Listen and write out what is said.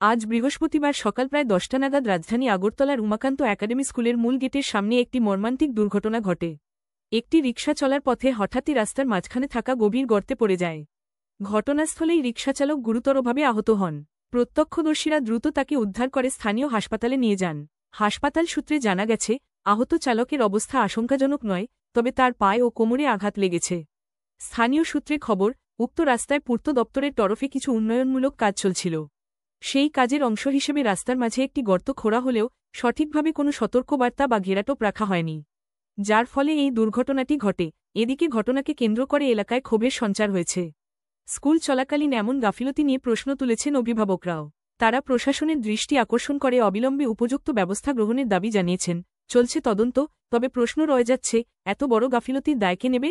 আজ বৃহস্পতিবার সকাল প্রায় 10টা নাগাদ রাজধানী আগরতলার উমাকান্ত একাডেমি স্কুলের মূল গেটের সামনে একটি মর্মান্তিক দুর্ঘটনা ঘটে। একটি রিকশা চলার পথে হঠাৎই রাস্তার মাঝখানে থাকা গভীর গর্তে পড়ে যায়। ঘটনাস্থলেই রিকশাচালক গুরুতরভাবে আহত হন। প্রত্যক্ষদর্শীরা দ্রুত তাকে উদ্ধার করে স্থানীয় হাসপাতালে নিয়ে যান। হাসপাতাল সূত্রে জানা গেছে, আহত চালকের অবস্থা আশঙ্কাজনক নয়, তবে তার পায়ে ও কোমরে আঘাত লেগেছে। স্থানীয় সূত্রে খবর, উক্ত রাস্তায় পূর্ত দপ্তরের তরফে কিছু উন্নয়নমূলক কাজ চলছিল। সেই কাজের অংশ হিসেবে রাস্তার মাঝে একটি গর্ত খোঁড়া হলেও সঠিকভাবে কোনো সতর্কবার্তা বা ঘেরাটোপ রাখা হয়নি, যার ফলে এই দুর্ঘটনাটি ঘটে। এদিকে ঘটনাকে কেন্দ্র করে এলাকায় ক্ষোভের সঞ্চার হয়েছে। স্কুল চলাকালীন এমন গাফিলতি নিয়ে প্রশ্ন তুলেছেন অভিভাবকরাও। তারা প্রশাসনের দৃষ্টি আকর্ষণ করে অবিলম্বে উপযুক্ত ব্যবস্থা গ্রহণের দাবি জানিয়েছেন। চলছে তদন্ত, তবে প্রশ্ন রয়ে যাচ্ছে, এত বড় গাফিলতির দায় কে নেবে?